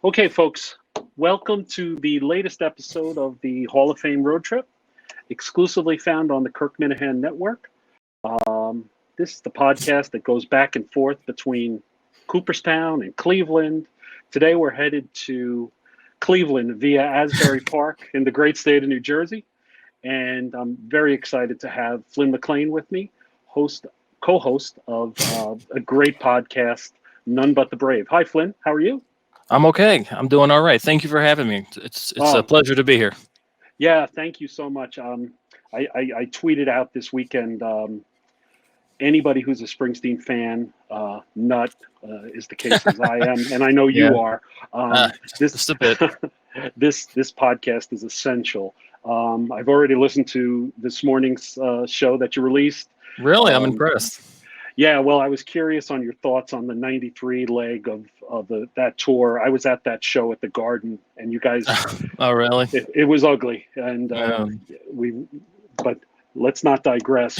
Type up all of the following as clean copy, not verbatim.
Okay, folks, welcome to the latest episode of the Hall of Fame Road Trip, exclusively found on the Kirk Minahan Network. This is the podcast that goes back and forth between Cooperstown and Cleveland. Today we're headed to Cleveland via Asbury Park in the great state of New Jersey. And I'm very excited to have Flynn McLean with me, co-host of a great podcast, None But the Brave. Hi, Flynn. How are you? I'm okay. I'm doing all right. Thank you for having me. It's a pleasure to be here. Yeah, thank you so much. I tweeted out this weekend, anybody who's a Springsteen fan, nut is the case as I am, and I know you are. Just a bit. This podcast is essential. I've already listened to this morning's show that you released. Really? I'm impressed. Yeah, well, I was curious on your thoughts on the '93 leg of that tour. I was at that show at the Garden, and you guys. Oh, really? It was ugly, and but let's not digress.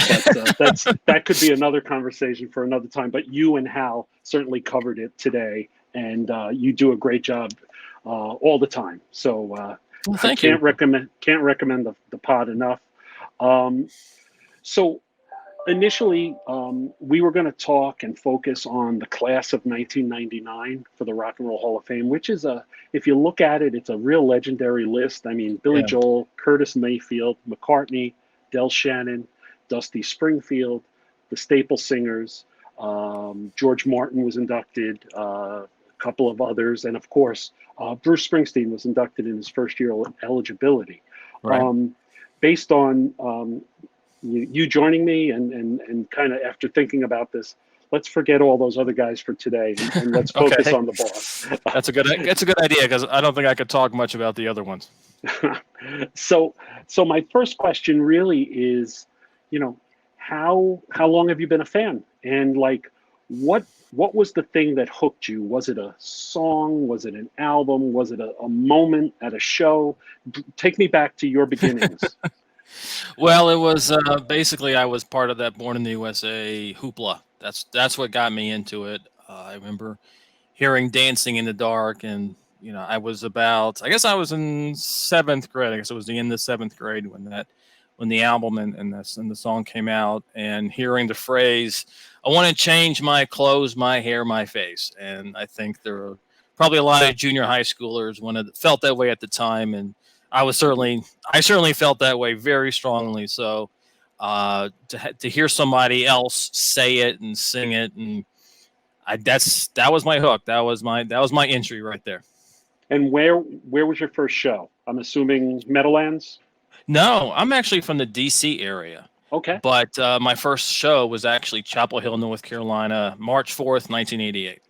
But that could be another conversation for another time. But you and Hal certainly covered it today, and you do a great job all the time. So well, I can't recommend the pod enough. So. Initially, we were going to talk and focus on the class of 1999 for the Rock and Roll Hall of Fame, which is if you look at it, it's a real legendary list. I mean, Billy Joel, Curtis Mayfield, McCartney, Del Shannon, Dusty Springfield, the Staple Singers, George Martin was inducted, a couple of others, and of course, Bruce Springsteen was inducted in his first year of eligibility. Right. Based on you joining me and kind of after thinking about this, let's forget all those other guys for today and let's focus on the boss. That's a good idea because I don't think I could talk much about the other ones. So my first question really is, how long have you been a fan? And like, what was the thing that hooked you? Was it a song? Was it an album? Was it a moment at a show? Take me back to your beginnings. Well, it was basically I was part of that Born in the USA hoopla. That's what got me into it. I remember hearing Dancing in the Dark, and I was I guess I was in seventh grade. I guess it was the end of seventh grade when the album and the song came out, and hearing the phrase, "I want to change my clothes, my hair, my face," and I think there were probably a lot of junior high schoolers felt that way at the time, and I certainly felt that way very strongly. So to hear somebody else say it and sing it, and that was my hook. That was my entry right there. And where was your first show? I'm assuming Meadowlands. No, I'm actually from the DC area. Okay. But my first show was actually Chapel Hill, North Carolina, March 4th, 1988.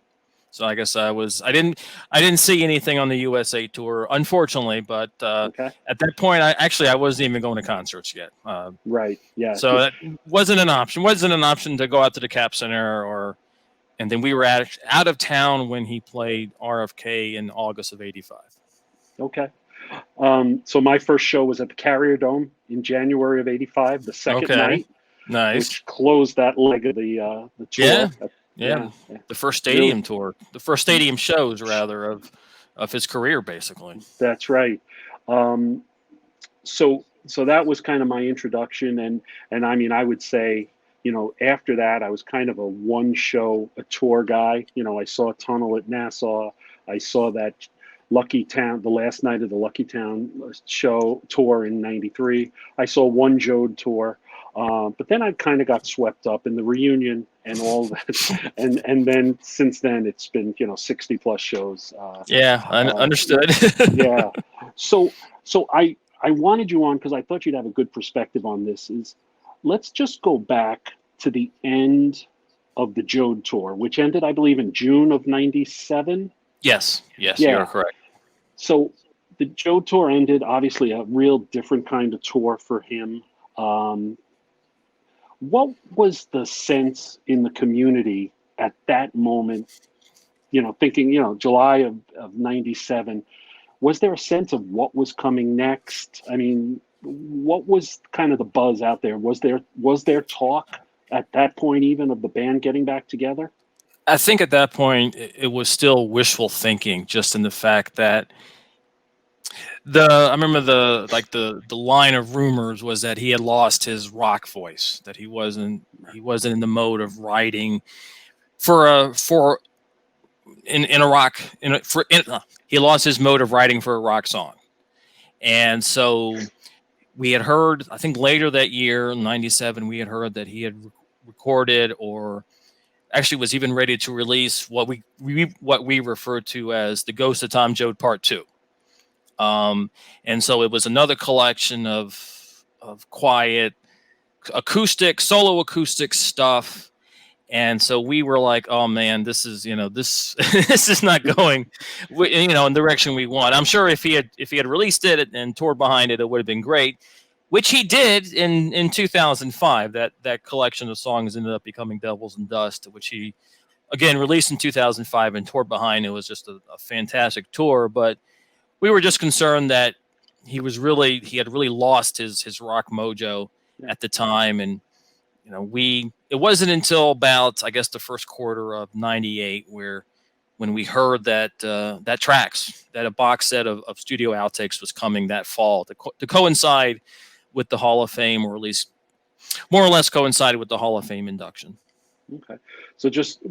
So I guess I didn't see anything on the USA tour, unfortunately. But at that point, I wasn't even going to concerts yet. Right. Yeah. So that wasn't an option. Wasn't an option to go out to the Cap Center and then we were out of town when he played RFK in August of '85. Okay. So my first show was at the Carrier Dome in January of '85, the second night. Nice. Which closed that leg of the tour. Yeah. The first stadium tour, the first stadium shows rather of his career, basically. That's right. So that was kind of my introduction, and I mean, I would say, after that, I was kind of a tour guy. I saw Tunnel at Nassau. I saw that Lucky Town, the last night of the Lucky Town tour in '93. I saw one Jode tour. But then I kind of got swept up in the reunion and all that, and then since then it's been 60 plus shows. Understood. Yeah. So I wanted you on because I thought you'd have a good perspective on this. Let's just go back to the end of the Jode tour, which ended, I believe, in June of '97. Yes, you're correct. So the Jode tour ended, obviously a real different kind of tour for him. What was the sense in the community at that moment, thinking, July of '97, was there a sense of what was coming next? I mean, what was kind of the buzz out there? Was there talk at that point even of the band getting back together? I think at that point it was still wishful thinking, just in the fact that I remember the line of rumors was that he had lost his rock voice, that he wasn't in the mode of writing for in a rock in a, for in, he lost his mode of writing for a rock song. And so we had heard, I think later that year in 97, we had heard that he had recorded, or actually was even ready to release what we refer to as the Ghost of Tom Joad Part 2. And so it was another collection of quiet acoustic, solo acoustic stuff. And so we were like, oh man, this is, this this is not going in the direction we want. I'm sure if he had released it and toured behind it, it would have been great, which he did in 2005. That collection of songs ended up becoming Devils and Dust, which he again released in 2005 and toured behind. It was just a fantastic tour, but we were just concerned that he had really lost his rock mojo at the time. And it wasn't until about, I guess, the first quarter of 98 when we heard that a box set of studio outtakes was coming that fall to coincide with the Hall of Fame, or at least more or less coincided with the Hall of Fame induction. Okay. So just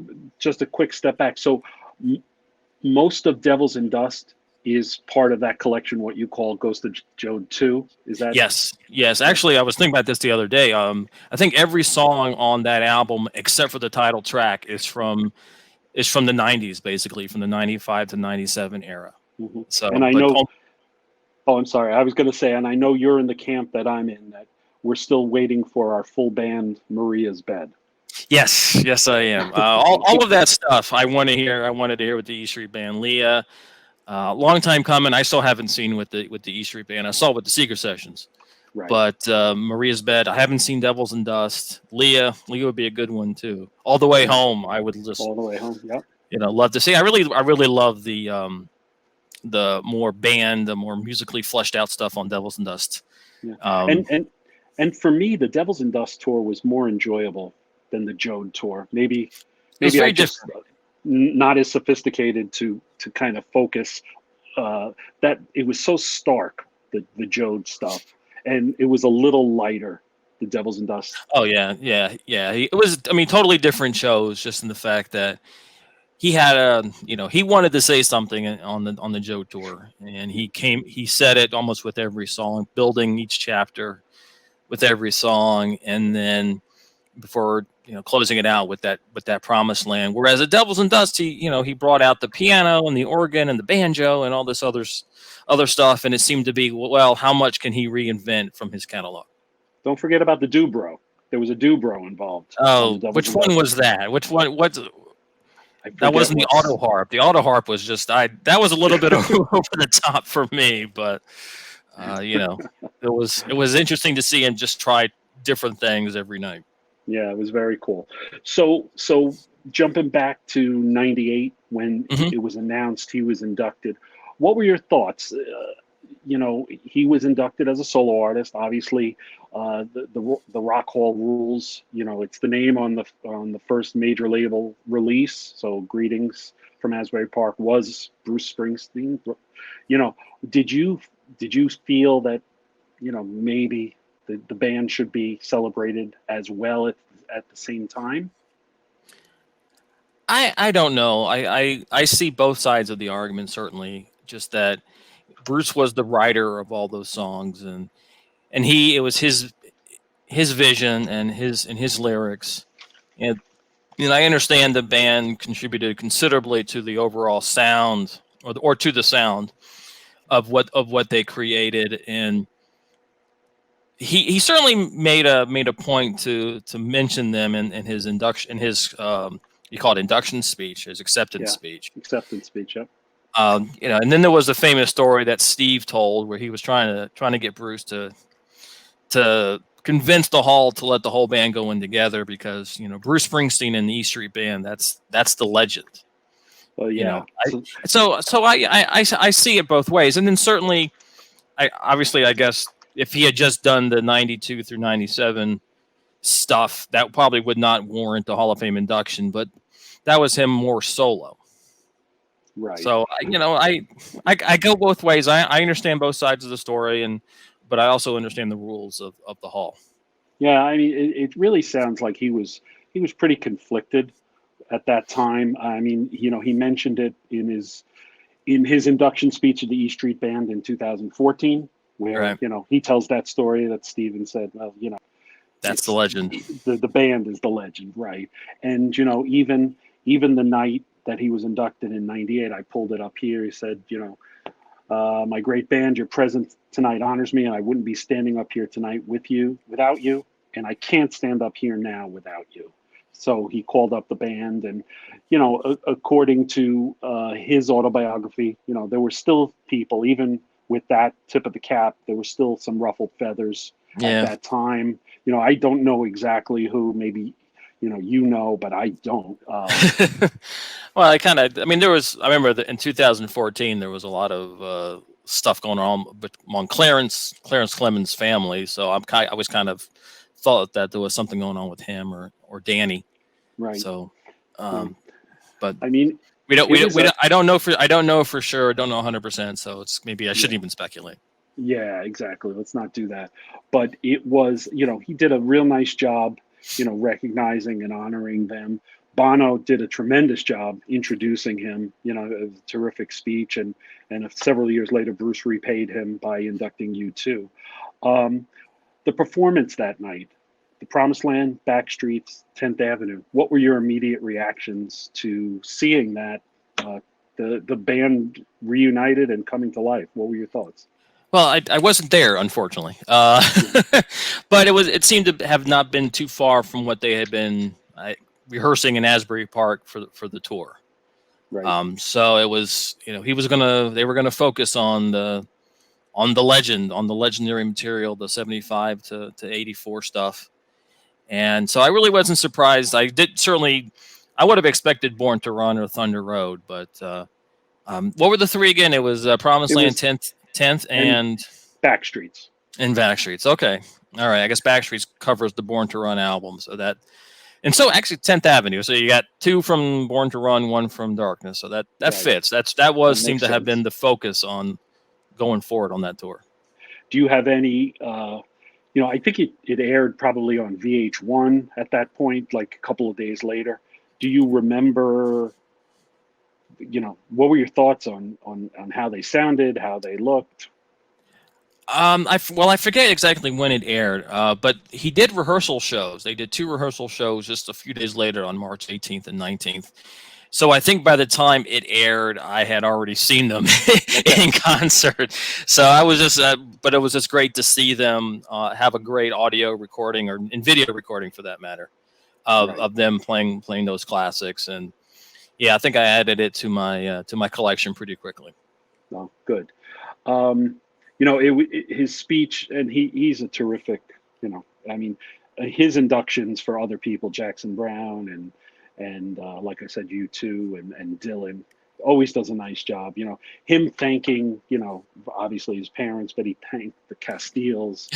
a quick step back. So most of Devils and Dust is part of that collection, what you call Ghost of Joad 2. Is that? Yes. Actually, I was thinking about this the other day. I think every song on that album, except for the title track, is from the 90s, basically from the 95 to 97 era. Mm-hmm. So, and I know. Oh, I'm sorry. I was going to say, and I know you're in the camp that I'm in, that we're still waiting for our full band Maria's Bed. Yes, I am. All of that stuff I want to hear. I wanted to hear with the E Street Band. Leah. Long time coming. I still haven't seen with the E Street Band. I saw it with the Seeker Sessions, right. But Maria's Bed, I haven't seen Devils and Dust. Leah would be a good one too. All the Way Home, I would just All the Way Home. Yep. Love to see. I really love the more band, the more musically fleshed out stuff on Devils and Dust. Yeah. And for me, the Devils and Dust tour was more enjoyable than the Joad tour. Maybe I just not as sophisticated to kind of focus that it was so stark, the Joad stuff, and it was a little lighter, the Devils and Dust. Oh yeah. It was, totally different shows, just in the fact that he had he wanted to say something on the Joad tour, and he said it almost with every song, building each chapter with every song, and then before closing it out with that Promised Land. Whereas at Devils and Dust, he brought out the piano and the organ and the banjo and all this other stuff, and it seemed to be, well, how much can he reinvent from his catalog? Don't forget about the dobro. There was a dobro involved. Oh, which one was that? Which one? What? That wasn't the auto harp. The auto harp was just that was a little bit over the top for me, but it was interesting to see him just try different things every night. Yeah, it was very cool. So jumping back to 98 when it was announced he was inducted, what were your thoughts? He was inducted as a solo artist. Obviously, the Rock Hall rules. It's the name on the first major label release. So Greetings from Asbury Park was Bruce Springsteen. Did you feel that maybe the band should be celebrated as well at the same time? I don't know. I see both sides of the argument, certainly. Just that Bruce was the writer of all those songs, and it was his vision and his lyrics, and I understand the band contributed considerably to the overall sound or to the sound of what they created, and he certainly made a point to mention them in his induction, you call it induction speech, his acceptance speech. Acceptance speech, yep. And then there was the famous story that Steve told where he was trying to get Bruce to convince the Hall to let the whole band go in together, because Bruce Springsteen and the E Street Band, that's the legend. Well, yeah. So I see it both ways, and then certainly, I guess if he had just done the 92 through 97 stuff, that probably would not warrant the Hall of Fame induction. But that was him more solo. Right. So I go both ways. I understand both sides of the story, but I also understand the rules of the hall. Yeah, I mean, it really sounds like he was pretty conflicted at that time. I mean, he mentioned it in his induction speech at the E Street Band in 2014, where Right. he tells that story that Steven said, well, That's the legend. The band is the legend, right? And even the night that he was inducted in '98, I pulled it up here. He said, my great band, your presence tonight honors me, and I wouldn't be standing up here tonight without you, and I can't stand up here now without you. So he called up the band, and according to his autobiography, there were still people, even with that tip of the cap, there were still some ruffled feathers at that time. I don't know exactly who. Maybe but I don't. Well, I remember that in 2014 there was a lot of stuff going on among Clarence Clemens' family. So I was kind of thought that there was something going on with him or Danny. Right. So, but I mean, I don't know for sure. I don't know 100%. So it's maybe I shouldn't even speculate. Yeah, exactly. Let's not do that. But it was, he did a real nice job, recognizing and honoring them. Bono did a tremendous job introducing him, it was a terrific speech. And several years later, Bruce repaid him by inducting U2. The performance that night, the Promised Land, Backstreets, 10th Avenue, what were your immediate reactions to seeing that, the band reunited and coming to life? What were your thoughts? Well, I wasn't there, unfortunately, but it seemed to have not been too far from what they had been rehearsing in Asbury Park for the tour. Right. So it was, they were gonna focus on the legend, on the legendary material, the 75 to 84 stuff, and so I really wasn't surprised. I would have expected Born to Run or Thunder Road, but what were the three again? It was Promised Land, 10th, and Backstreets. And Backstreets. Okay. All right. I guess Backstreets covers the Born to Run album. And so actually 10th Avenue. So you got two from Born to Run, one from Darkness. So that right. Fits. That seemed to have been the focus on going forward on that tour. Do you have any, I think it aired probably on VH1 at that point, like a couple of days later. Do you remember, what were your thoughts on how they sounded, how they looked? I forget exactly when it aired, but he did rehearsal shows. They did 2 rehearsal shows just a few days later on March 18th and 19th. So I think by the time it aired, I had already seen them in concert. So I was just, but it was just great to see them have a great audio recording and video recording for that matter of them playing those classics. And yeah, I think I added it to my collection pretty quickly. Oh, good. His speech, and he's a terrific, his inductions for other people, Jackson Browne and like I said, U2 and Dylan, always does a nice job. Him thanking, obviously his parents, but he thanked the Castiles.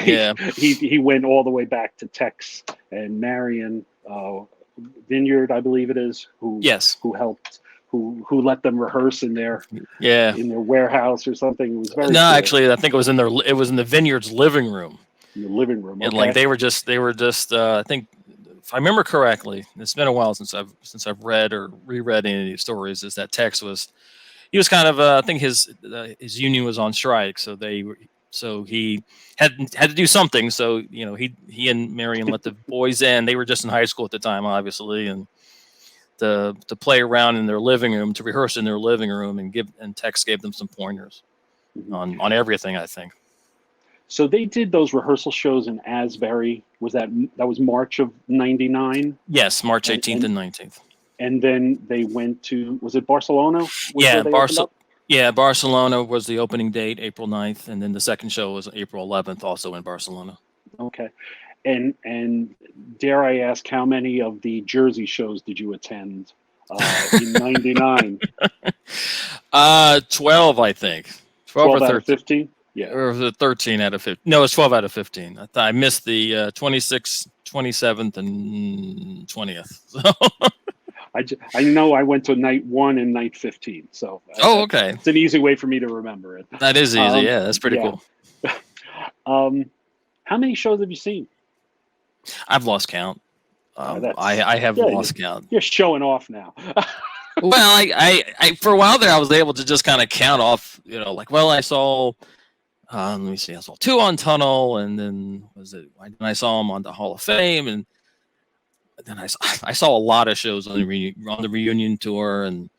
Yeah. He went all the way back to Tex and Marion Vineyard, I believe it is, who helped. Who let them rehearse in their warehouse or something. It was very cool. Actually, I think it was in the Vineyard's living room. In the living room, okay. And like they were just I think if I remember correctly, it's been a while since I've read or reread any of these stories. Is that Tex was kind of I think his union was on strike, so he had to do something. So he and Marion let the boys in. They were just in high school at the time, obviously, and to play around in their living room, to rehearse in their living room, and Tex gave them some pointers on everything, I think. So they did those rehearsal shows in Asbury. That was March of '99? Yes, March 18th and 19th. And then they went to, was it Barcelona? Barcelona was the opening date, April 9th, and then the second show was April 11th, also in Barcelona. Okay. And dare I ask, how many of the Jersey shows did you attend in '99? 12, I think. 12 or 13. Out of 15? Yeah. Or 13 out of 15. No, it's 12 out of 15. I missed the 26th, 27th, and 20th. I know I went to night 1 and night 15, so Oh, okay. it's an easy way for me to remember it. That is easy. Yeah, that's pretty yeah. cool. How many shows have you seen? I've lost count. That's I have lost count. You're showing off now. Well, I for a while there, I was able to just kind of count off, like, well, I saw, let me see, I saw 2 on Tunnel, and then I saw them on the Hall of Fame, and then I saw a lot of shows on the reunion tour, and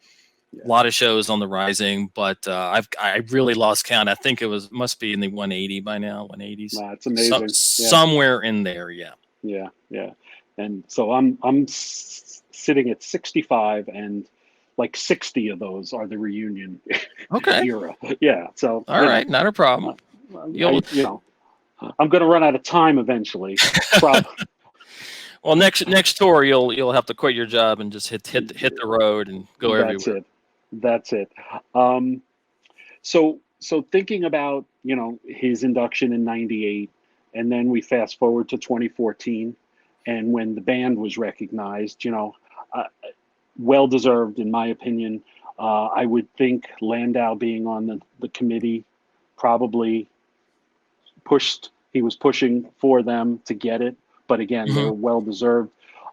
a lot of shows on the Rising, but I really lost count. I think must be in the 180 by now, 180s. Wow, it's amazing. Somewhere in there, yeah. Yeah, yeah. And so I'm sitting at 65, and like 60 of those are the reunion era. Yeah. So all right, not a problem. I'm going to run out of time eventually. Well, next tour you'll have to quit your job and just hit the road and go everywhere. That's it. So thinking about his induction in '98, and then we fast forward to 2014, and when the band was recognized, well deserved in my opinion. I would think Landau being on the committee probably he was pushing for them to get it, but again, they were well deserved.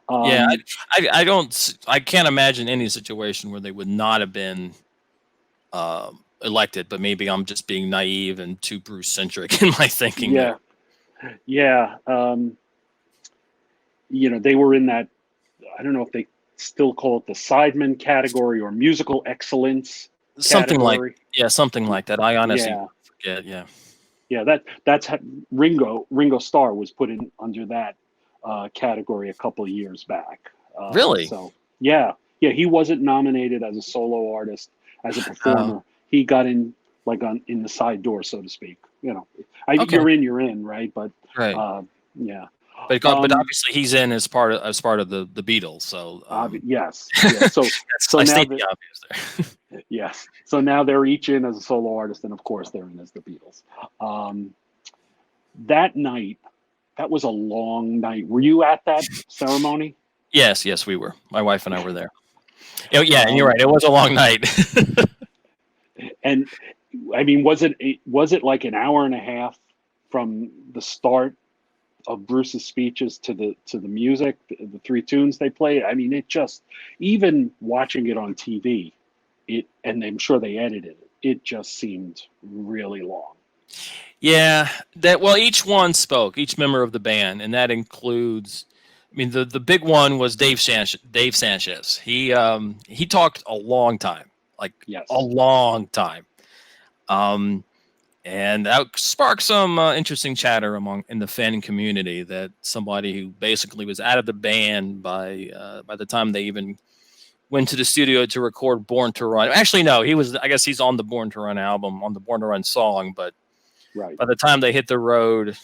Yeah, I can't imagine any situation where they would not have been elected, but maybe I'm just being naive and too Bruce centric in my thinking. Yeah. They were in that, I don't know if they still call it the Sidemen category or musical excellence something category. Something like that. I honestly forget. Yeah, that's how Ringo Starr was put in under that category a couple of years back. Really? So yeah, he wasn't nominated as a solo artist, as a performer. He got in in the side door, so to speak. You're in, right? But yeah. But obviously he's in as part of the Beatles. So yes. Yeah. So I now state the obvious there. Yes. So now they're each in as a solo artist, and of course they're in as the Beatles. That night, that was a long night. Were you at that ceremony? Yes, we were. My wife and I were there. Yeah, and you're right. It was a long night. And I mean, was it like an hour and a half from the start of Bruce's speeches to the music, the 3 tunes they played? I mean, it just, even watching it on TV, and I'm sure they edited it, it just seemed really long. Yeah, each one spoke, each member of the band, and that includes, I mean, the big one was Dave Sanchez. He talked a long time, a long time, and that sparked some interesting chatter in the fan community, that somebody who basically was out of the band by the time they even went to the studio to record Born to Run. Actually, no, I guess he's on the Born to Run album, on the Born to Run song, but by the time they hit the road,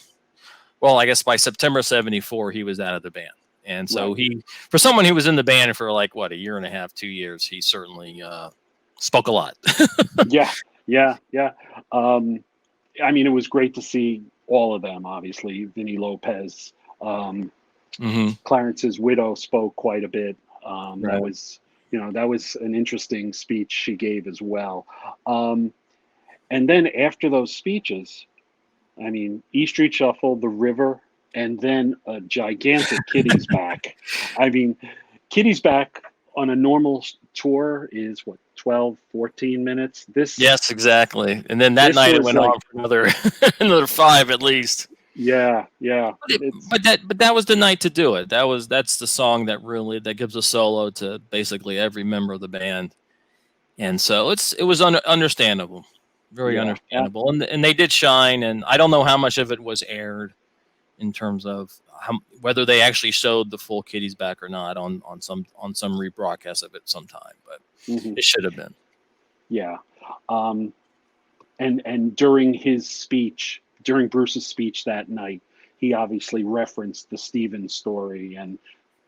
well, I guess by September 74, he was out of the band. And so for someone who was in the band for a year and a half, 2 years, he certainly spoke a lot. Yeah. I mean, it was great to see all of them, obviously. Vinny Lopez, Clarence's widow spoke quite a bit. That was an interesting speech she gave as well. And then after those speeches, I mean, E Street Shuffle, The River, and then a gigantic Kitty's Back. I mean, Kitty's Back on a normal tour is 12, 14 minutes. Yes, exactly. And then that night it went on for another 5 at least. Yeah. But that was the night to do it. That's the song that gives a solo to basically every member of the band, and so it was understandable, very understandable, and they did shine. And I don't know how much of it was aired, in terms of whether they actually showed the full Kitty's Back or not on some rebroadcast of it sometime, but it should have been. Yeah, and during Bruce's speech that night, he obviously referenced the Stevens story, and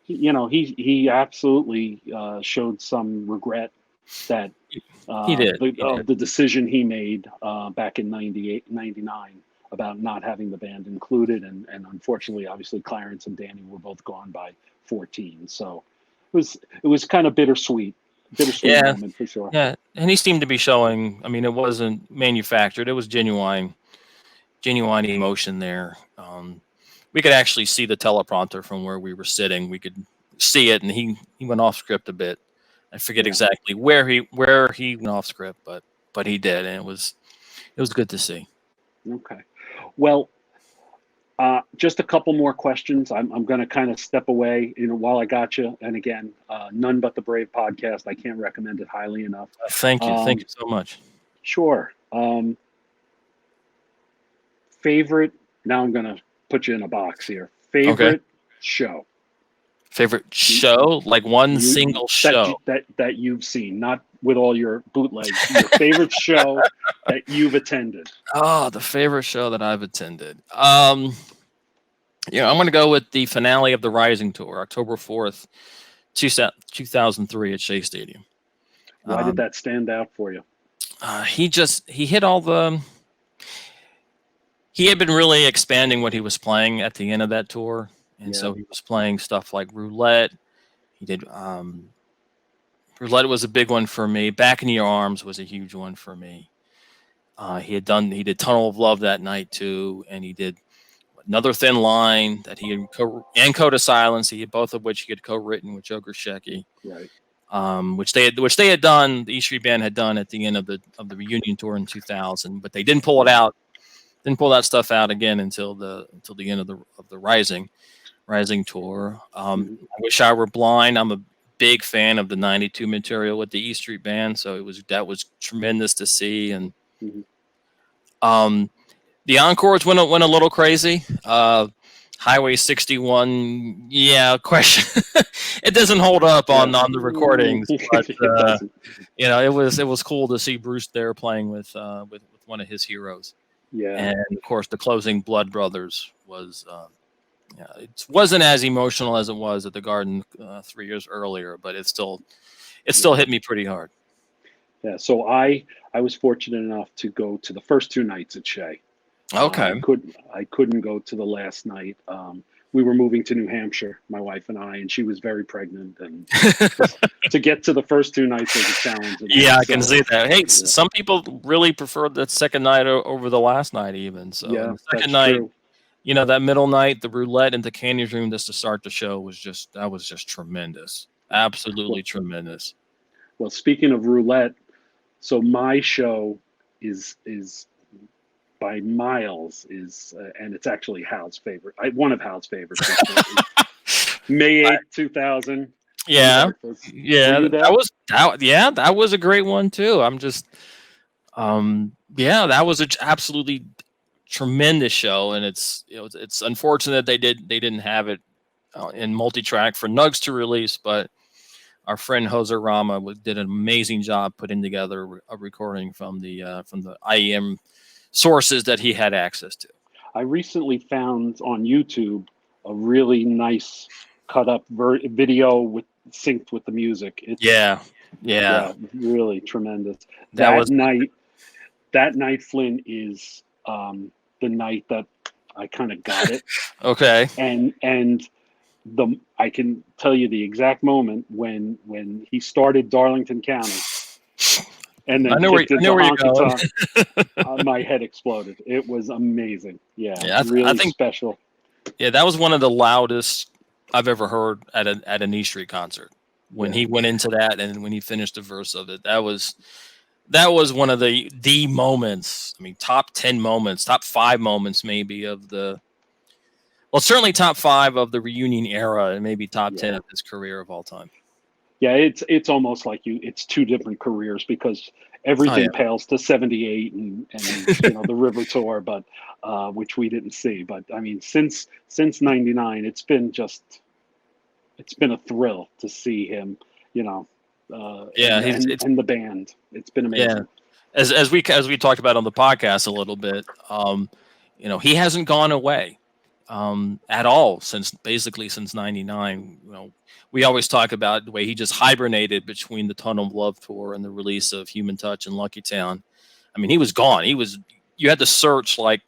he absolutely showed some regret that he did. The decision he made back in 98, 99 about not having the band included, and unfortunately, obviously, Clarence and Danny were both gone by 14. So, it was kind of bittersweet Yeah, moment for sure. yeah, and he seemed to be showing. I mean, it wasn't manufactured; it was genuine emotion there. We could actually see the teleprompter from where we were sitting. We could see it, and he went off script a bit. I forget Yeah. exactly where he went off script, but he did, and it was good to see. Okay. Well, just a couple more questions. I'm going to kind of step away, while I got you. And again, None But the Brave podcast. I can't recommend it highly enough. Thank you so much. Sure. Favorite. Now I'm going to put you in a box here. Favorite show. Favorite show, like one single show that you've seen, not with all your bootlegs. Your favorite show that you've attended. Oh, the favorite show that I've attended. I'm going to go with the finale of the Rising Tour, October 4th, 2003 at Shea Stadium. Why did that stand out for you? He hit all the. He had been really expanding what he was playing at the end of that tour, and so he was playing stuff like Roulette. He did. Roulette was a big one for me. Back in Your Arms was a huge one for me. He did Tunnel of Love that night too, and he did Another Thin Line that he had and Code of Silence. He had both of which he had co-written with Joe Grishecki, right? Which they had done. The E Street Band had done at the end of the reunion tour in 2000, but they didn't pull it out. Didn't pull that stuff out again until the end of the Rising tour. I Wish I Were Blind. I'm a big fan of the '92 material with the E Street Band, so that was tremendous to see. And the encores went a little crazy. Highway 61, question. It doesn't hold up on the recordings, but it was cool to see Bruce there playing with one of his heroes. Yeah, and of course the closing Blood Brothers was. It wasn't as emotional as it was at the Garden 3 years earlier, but it still hit me pretty hard. Yeah, so I was fortunate enough to go to the first two nights at Shea. Okay. I couldn't go to the last night. We were moving to New Hampshire, my wife and I, and she was very pregnant, and to get to the first two nights was a challenge. Yeah, I can see that. Hey, some people really preferred that second night over the last night, even. So yeah, the second night, true. That middle night, the Roulette and the Canyons Room, just to start the show was just tremendous, absolutely tremendous. Well, speaking of Roulette, so my show is by miles and it's actually Hal's favorite. One of Hal's favorites. May 8th, 2000. Yeah. That was a great one too. I'm just, that was an absolutely tremendous show, and it's unfortunate they didn't have it in multi-track for Nugs to release, but our friend Jose Rama did an amazing job putting together a recording from the IEM sources that he had access to. I recently found on YouTube a really nice cut up video synced with the music. Yeah, really tremendous. That night, Flynn, is the night that I kind of got it. Okay. And I can tell you the exact moment when he started Darlington County. And then where you're going. My head exploded. It was amazing. Yeah, really special. Yeah, that was one of the loudest I've ever heard at an E Street concert. When he went into that, and when he finished the verse of it, that was one of the moments. I mean, top 10 moments, top 5 moments maybe of certainly top 5 of the reunion era, and maybe top 10 of his career of all time. Yeah, it's almost like it's two different careers, because everything pales to 78 and the River Tour, but which we didn't see. But I mean, since 99, it's been a thrill to see him, and the band. It's been amazing. Yeah. As we talked about on the podcast a little bit, he hasn't gone away at all since 99. We always talk about the way he just hibernated between the Tunnel of Love tour and the release of Human Touch and Lucky Town. I mean, he was gone. You had to search like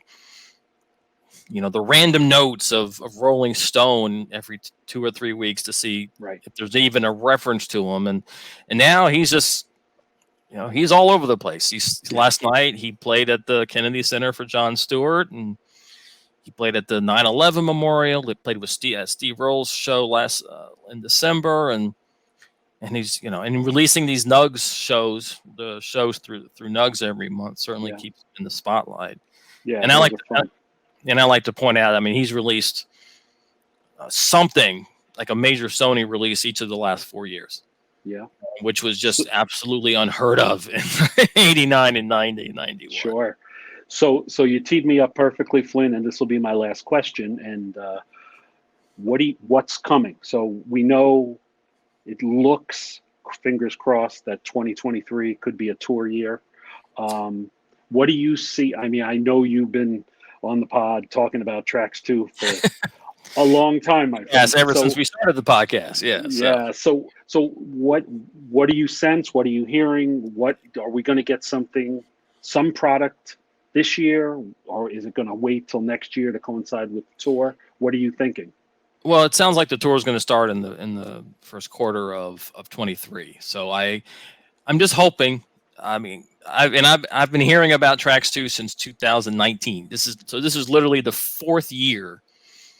the random notes of Rolling Stone every 2 or 3 weeks to see Right. if there's even a reference to him. And now he's just, he's all over the place. Last night he played at the Kennedy Center for Jon Stewart, and he played at the 9/11 Memorial. He played with Steve Roll's show last in December, and he's and releasing these Nugs shows, the shows through Nugs every month certainly keeps him in the spotlight. Yeah, and I like to point out, I mean, he's released something like a major Sony release each of the last 4 years. Yeah, which was just absolutely unheard of in 89 and 90 and 91. Sure. So you teed me up perfectly, Flynn, and this will be my last question. And what's coming? So we know it looks, fingers crossed, that 2023 could be a tour year. What do you see? I mean, I know you've been on the pod talking about Tracks 2 for a long time, my friend. Yes, ever since we started the podcast. Yeah. So what do you sense? What are you hearing? What are we going to get some product this year, or is it going to wait till next year to coincide with the tour? What are you thinking? Well, it sounds like the tour is going to start in the first quarter of 23. So I'm just hoping. I mean, I've been hearing about Tracks 2 since 2019. This is literally the fourth year.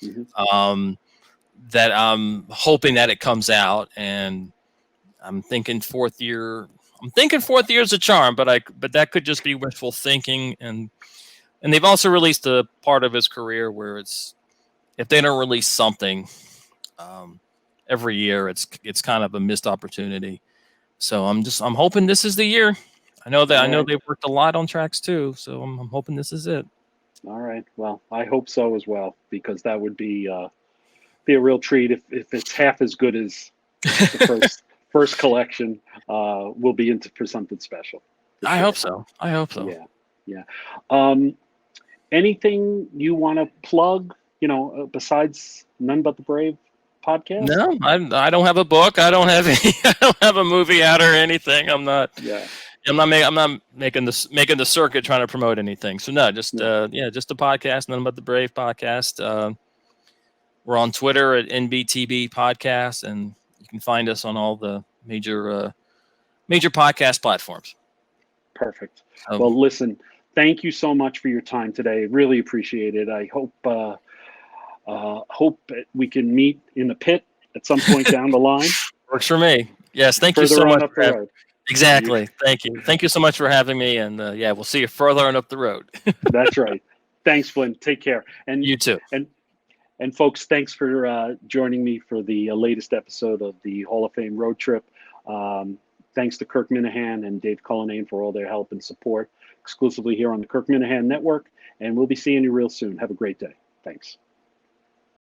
Mm-hmm. That I'm hoping that it comes out, and I'm thinking fourth year is a charm, but that could just be wishful thinking. And they've also released a part of his career where if they don't release something every year, it's kind of a missed opportunity. So I'm hoping this is the year. I know they've worked a lot on Tracks 2, so I'm hoping this is it. All right. Well, I hope so as well, because that would be a real treat if it's half as good as the first collection. We'll be into for something special. I hope so. Yeah. Anything you want to plug? Besides None But the Brave podcast? No, I don't have a book. I don't have I don't have a movie out or anything. I'm not. Yeah. I'm not making the circuit trying to promote anything. So no, just just a podcast, None But the Brave podcast. We're on Twitter at NBTB Podcast, and you can find us on all the major podcast platforms. Perfect. Well, listen, thank you so much for your time today. Really appreciate it. I hope we can meet in the pit at some point down the line. Works for me. Yes, thank you so much. Exactly. Thank you. Thank you so much for having me. And we'll see you further on up the road. That's right. Thanks, Flynn. Take care. And you too. And folks, thanks for joining me for the latest episode of the Hall of Fame Road Trip. Thanks to Kirk Minahan and Dave Cullinane for all their help and support exclusively here on the Kirk Minahan Network. And we'll be seeing you real soon. Have a great day. Thanks.